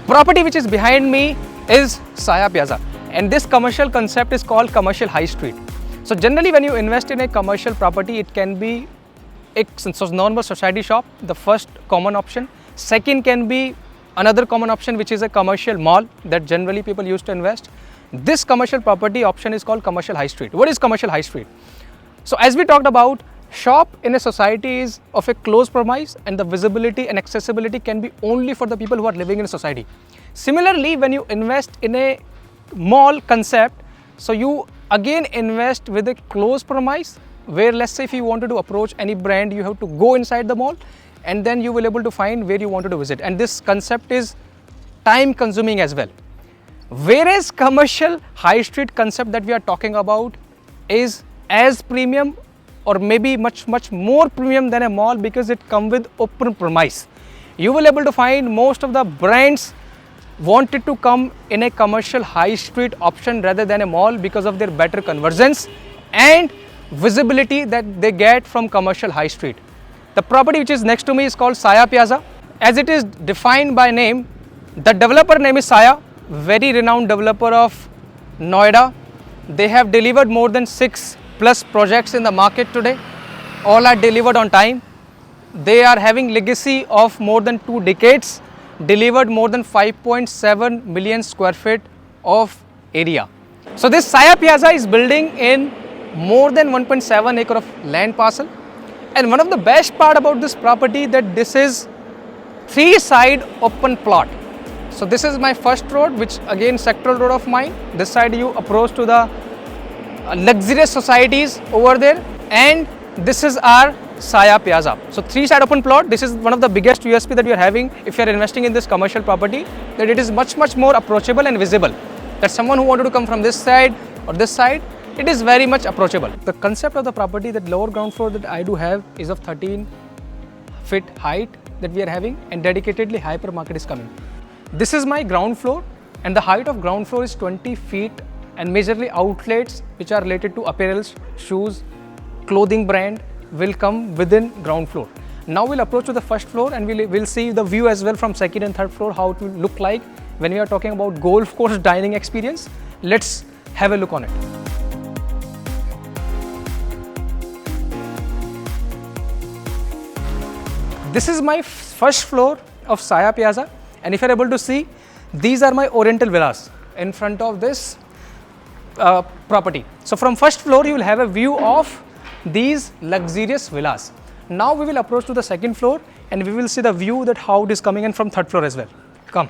property which is behind me is Saya Piazza, and this commercial concept is called commercial high street. So generally when you invest in a commercial property, it can be a normal society shop, the first common option. Second can be another common option, which is a commercial mall that generally people used to invest. This commercial property option is called commercial high street. What is commercial high street? So as we talked about, shop in a society is of a closed premise, and the visibility and accessibility can be only for the people who are living in a society. Similarly, when you invest in a mall concept, so you again invest with a closed premise, where let's say if you wanted to approach any brand, you have to go inside the mall and then you will able to find where you wanted to visit, and this concept is time consuming as well. Whereas commercial high street concept that we are talking about is as premium or maybe much more premium than a mall, because it comes with open premise. You will able to find most of the brands wanted to come in a commercial high street option rather than a mall because of their better conversions and visibility that they get from commercial high street. The property which is next to me is called Saya Piazza. As it is defined by name, the developer name is Saya, very renowned developer of Noida. They have delivered more than 6+ projects in the market today. All are delivered on time. They are having legacy of more than 2 decades, delivered more than 5.7 million square feet of area. So this Saya Piazza is building in more than 1.7 acre of land parcel, and one of the best part about this property that this is 3-side open plot. So this is my first road, which again sectoral road of mine. This side you approach to the luxurious societies over there, and this is our Saya Piazza. So 3-side open plot. This is one of the biggest USP that you are having if you are investing in this commercial property, that it is much more approachable and visible. That someone who wanted to come from this side or this side, it is very much approachable. The concept of the property, that lower ground floor that I do have is of 13 feet height that we are having, and dedicatedly hypermarket is coming. This is my ground floor, and the height of ground floor is 20 feet, and majorly outlets which are related to apparels, shoes, clothing brand will come within ground floor. Now we'll approach to the first floor, and we'll see the view as well from second and third floor, how it will look like when we are talking about golf course dining experience. Let's have a look on it. This is my first floor of Saya Piazza, and if you're able to see, these are my Oriental villas in front of this property. So from first floor you will have a view of these luxurious villas. Now we will approach to the second floor, and we will see the view that how it is coming in from third floor as well. Come.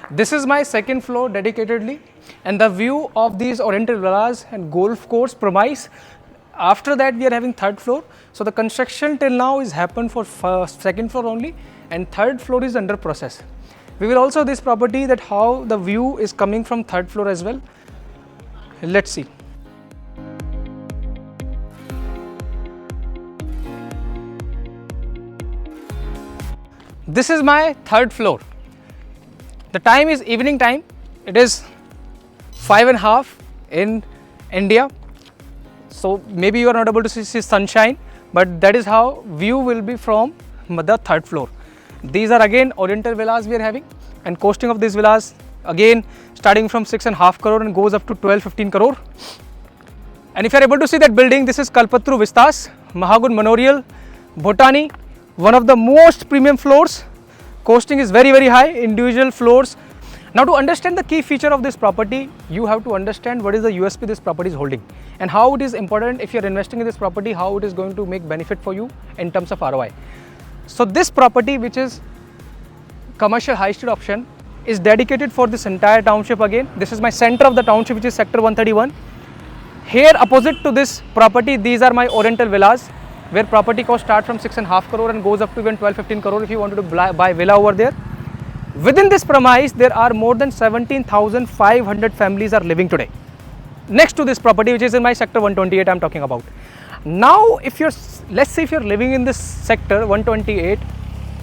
This is my second floor dedicatedly, and the view of these Oriental villas and golf course premise. After that we are having third floor. So the construction till now is happened for second floor only, and third floor is under process. We will also this property that how the view is coming from third floor as well. Let's see. This is my third floor. The time is evening time. It is 5:30 in India. So maybe you are not able to see sunshine, but that is how view will be from the third floor. These are again Oriental villas we are having, and costing of these villas again starting from 6.5 crore and goes up to 12-15 crore. And if you are able to see that building, this is Kalpatru Vistas, Mahagun Memorial, Bhotani, one of the most premium floors. Costing is very high, individual floors. Now to understand the key feature of this property, you have to understand what is the USP this property is holding, and how it is important if you are investing in this property, how it is going to make benefit for you in terms of ROI. So this property, which is commercial high street option, is dedicated for this entire township. Again, this is my center of the township, which is sector 131. Here opposite to this property, these are my Oriental villas, where property cost start from 6.5 crore and goes up to even 12-15 crore if you wanted to buy villa over there. Within this premise, there are more than 17,500 families are living today. Next to this property, which is in my sector 128, I am talking about. Now, if you're, let's say if you're living in this sector 128,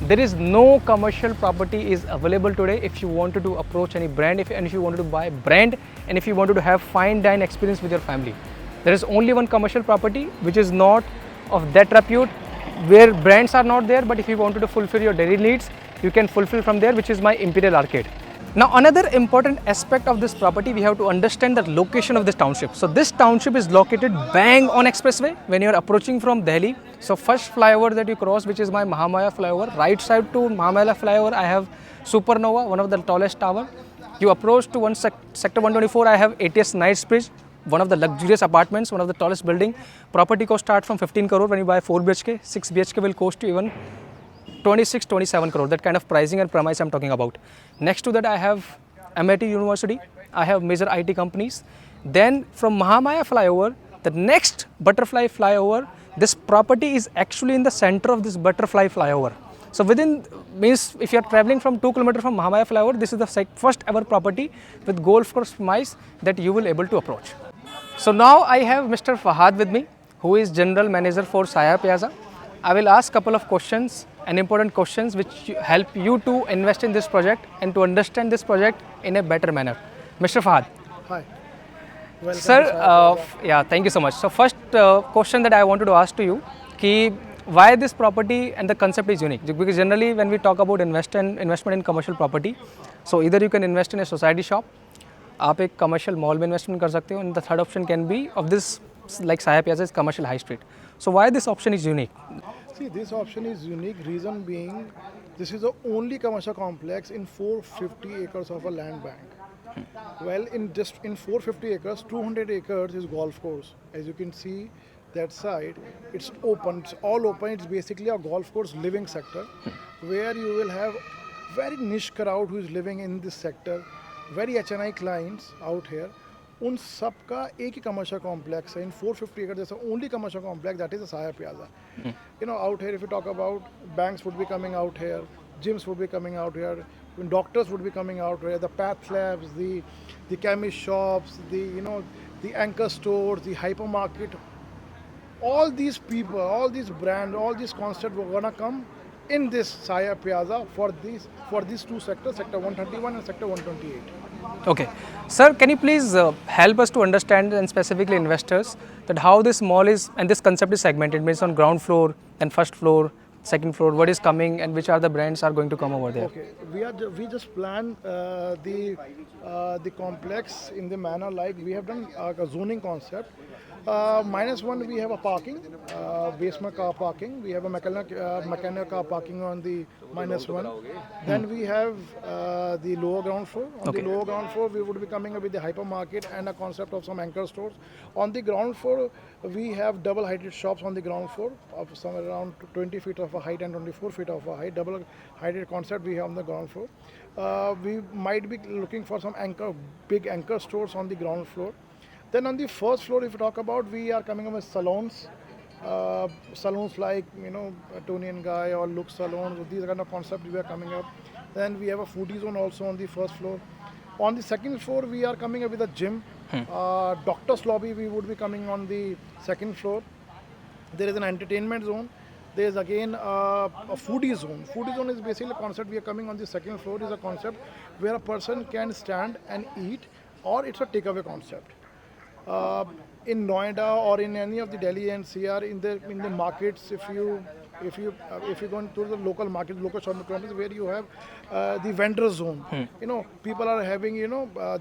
there is no commercial property is available today. If you wanted to approach any brand, if you wanted to buy brand, and if you wanted to have fine dine experience with your family, There is only one commercial property which is not of that repute, where brands are not there, but if you wanted to fulfill your daily needs, you can fulfill from there, which is my Imperial Arcade. Now another important aspect of this property, we have to understand the location of this township. So this township is located bang on expressway when you are approaching from Delhi. So first flyover that you cross, which is my Mahamaya flyover, right side to Mahamaya flyover I have Supernova, one of the tallest tower. You approach to sector 124, I have ATS Knightsbridge, one of the luxurious apartments, one of the tallest building. Property cost start from 15 crore when you buy 4 BHK, 6 BHK will cost you even 26, 27 crore, that kind of pricing and premise I'm talking about. Next to that I have MIT University, I have major IT companies. Then from Mahamaya flyover, the next butterfly flyover, this property is actually in the center of this butterfly flyover. So within, means if you are traveling from 2 km from Mahamaya flyover, this is the first ever property with golf course premise that you will able to approach. So now I have Mr. Fahad with me, who is General Manager for Saya Piazza. I will ask couple of questions and important questions which help you to invest in this project and to understand this project in a better manner. Mr. Fahad. Hi. Welcome. Sir, yeah, thank you so much. So first question that I wanted to ask to you, ki why this property and the concept is unique? Because generally when we talk about investment in commercial property, so either you can invest in a society shop, आप एक commercial mall में investment कर सकते हो, and the third option can be of this like Saya Piazza is commercial high street. So why this option is unique? See, this option is unique, reason being this is the only commercial complex in 450 acres of a land bank. Well, in 450 acres, 200 acres is golf course. As you can see that side, it's open, it's all open. It's basically a golf course living sector where you will have very niche crowd who is living in this sector, very HNI clients out here. उन सब का एक ही commercial complex है in 450 acres. There's the only commercial complex that is the Saya Piazza. You know, out here if you talk about banks would be coming out here, gyms would be coming out here, doctors would be coming out here, the path labs, the chemist shops, the anchor stores, the hypermarket. All these people, all these brands, all these concepts were gonna come in this Saya Piazza for these two sectors, sector 131 and sector 128. Okay, sir, can you please help us to understand, and specifically investors, that how this mall is and this concept is segmented, means on ground floor and first floor, second floor, what is coming and which are the brands are going to come over there? Okay, we just planned the complex in the manner like we have done a zoning concept. -1 we have a parking, basement car parking. We have a mechanical car parking on the -1. Then we have the lower ground floor. On the lower ground floor, we would be coming up with the hypermarket and a concept of some anchor stores. On the ground floor, we have double-heighted shops on the ground floor of somewhere around 20 feet of a height and 24 feet of a height. Double-heighted concept we have on the ground floor. We might be looking for some big anchor stores on the ground floor. Then on the first floor, if you talk about, we are coming up with salons. Salons like, Tony and Guy or Look Salons. These kind of concepts we are coming up. Then we have a foodie zone also on the first floor. On the second floor, we are coming up with a gym. Doctor's lobby, we would be coming on the second floor. There is an entertainment zone. There is again a foodie zone. Foodie zone is basically a concept we are coming on the second floor. Is a concept where a person can stand and eat, or it's a takeaway concept. In Noida or in any of the Delhi NCR in the markets, if you go into the local market, local shopping complex where you have the vendor zone, people are having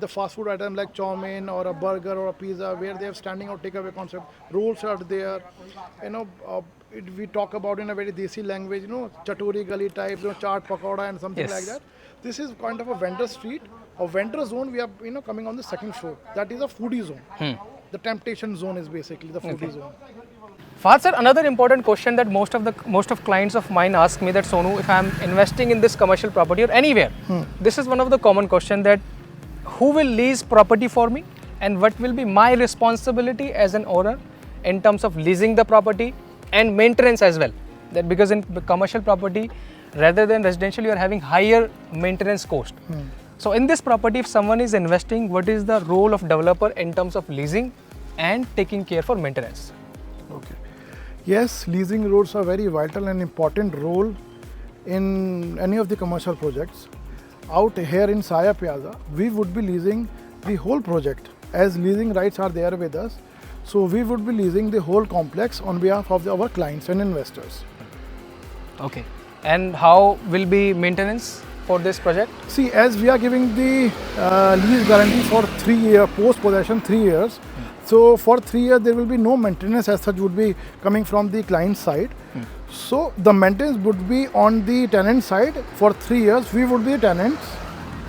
the fast food item like chow mein or a burger or a pizza where they have standing or takeaway concept. Rolls are there. We talk about in a very desi language, chatori gali type, chaat pakoda and something like that. This is kind of a vendor street. A vendor zone we are coming on the second floor. That is a foodie zone. The temptation zone is basically the foodie zone. Fahad sir, another important question that most of clients of mine ask me that Sonu, if I am investing in this commercial property or anywhere, this is one of the common question that who will lease property for me and what will be my responsibility as an owner in terms of leasing the property and maintenance as well. That because in commercial property rather than residential you are having higher maintenance cost. So in this property, if someone is investing, what is the role of developer in terms of leasing and taking care for maintenance? Okay. Yes, leasing roles are very vital and important role in any of the commercial projects. Out here in Saya Piazza, we would be leasing the whole project as leasing rights are there with us. So we would be leasing the whole complex on behalf of our clients and investors. Okay. And how will be maintenance for this project? See, as we are giving the lease guarantee for 3 years, post-possession 3 years, so for 3 years there will be no maintenance as such would be coming from the client side. So the maintenance would be on the tenant side. For 3 years we would be the tenants,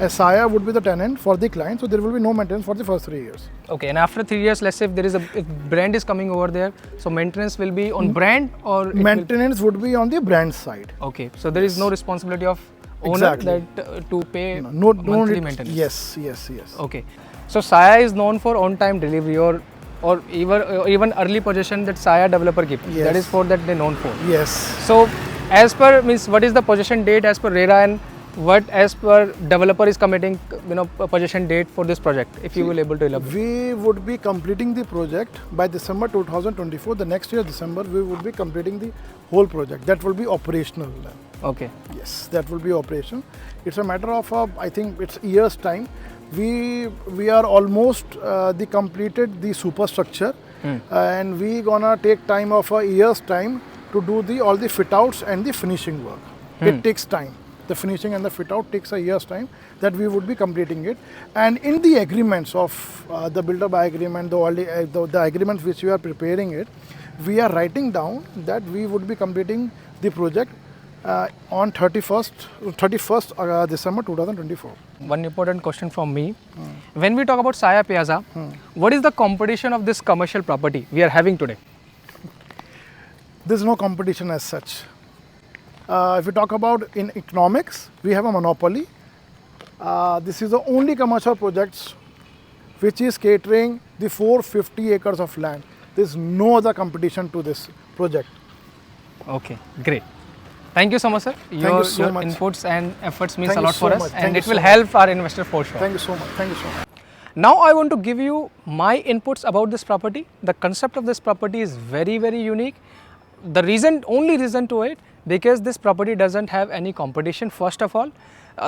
as Saya would be the tenant for the client, so there will be no maintenance for the first 3 years. Okay, and after 3 years, let's say if there is if brand is coming over there, so maintenance will be on brand or Maintenance would be on the brand side. Okay, so there is no responsibility of owner Exactly. that to pay No monthly maintenance. Yes. Okay, so Saya is known for on-time delivery or even early possession that Saya developer gives. Yes. That is for that they known for. Yes. So as per means what is the possession date as per RERA and what as per developer is committing possession date for this project, if you will able to elaborate. We would be completing the project by December 2024. The next year, December, we would be completing the whole project. That will be operational. Okay. Yes, that will be operation. It's a matter of, I think it's years time. We are almost the completed the superstructure, and we gonna take time of a year's time to do all the fit outs and the finishing work. It takes time. The finishing and the fit out takes a year's time that we would be completing it. And in the agreements of the builder buy agreement, the agreements which we are preparing it, we are writing down that we would be completing the project on 31st December 2024. One important question from me. When we talk about Saya Piazza, what is the competition of this commercial property we are having today? There's no competition as such. If we talk about in economics, we have a monopoly. This is the only commercial projects which is catering the 450 acres of land. There's no other competition to this project. Okay, great. Thank you so much, sir. you so your much. inputs and efforts means Thank a you lot so for us, much. and Thank you it will so help our investor for sure. Thank you so much. Thank you so much. Now I want to give you my inputs about this property. The concept of this property is very, very unique. The only reason to it, because this property doesn't have any competition. First of all,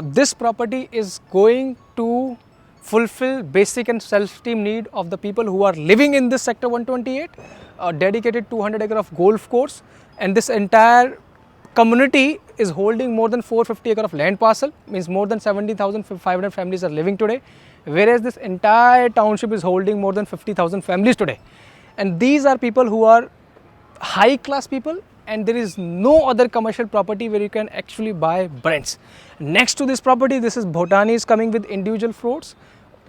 this property is going to fulfill basic and self-esteem need of the people who are living in this sector 128, a dedicated 200 acre of golf course, and this entire community is holding more than 450 acre of land parcel, means more than 70,500 families are living today, whereas this entire township is holding more than 50,000 families today. And these are people who are high class people, and there is no other commercial property where you can actually buy brands. Next to this property, this is Bhotani is coming with individual floors.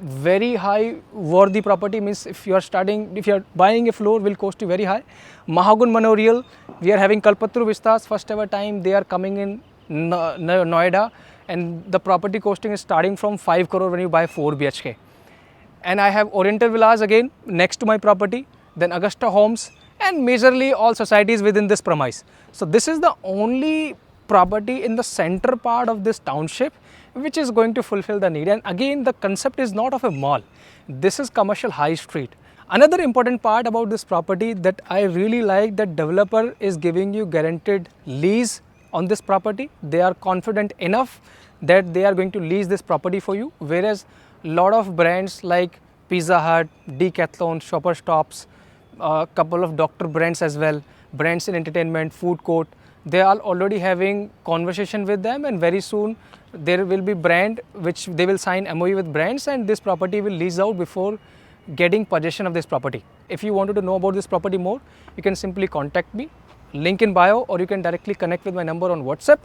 Very high worthy property, means if you are buying a floor will cost you very high. Mahagun Manorial, we are having Kalpatru Vistas, first ever time they are coming in Noida, and the property costing is starting from 5 crore when you buy 4 BHK. And I have Oriental Villas again next to my property, then Augusta Homes, and majorly all societies within this premise. So this is the only property in the center part of this township which is going to fulfill the need. And again, the concept is not of a mall. This is commercial high street. Another important part about this property that I really like, that developer is giving you guaranteed lease on this property. They are confident enough that they are going to lease this property for you, whereas lot of brands like Pizza Hut, Decathlon, Shopper Stops, a couple of doctor brands as well, brands in entertainment, food court, they are already having conversation with them, and very soon there will be brand which they will sign MOU with brands, and this property will lease out before getting possession of this property. If you wanted to know about this property more, you can simply contact me, link in bio, or you can directly connect with my number on WhatsApp.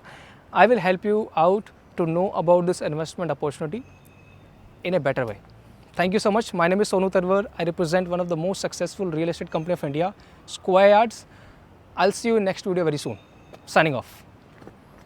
I will help you out to know about this investment opportunity in a better way. Thank you so much. My name is Sonu Tanwar. I represent one of the most successful real estate company of India, Square Yards. I'll see you in next video very soon. Signing off.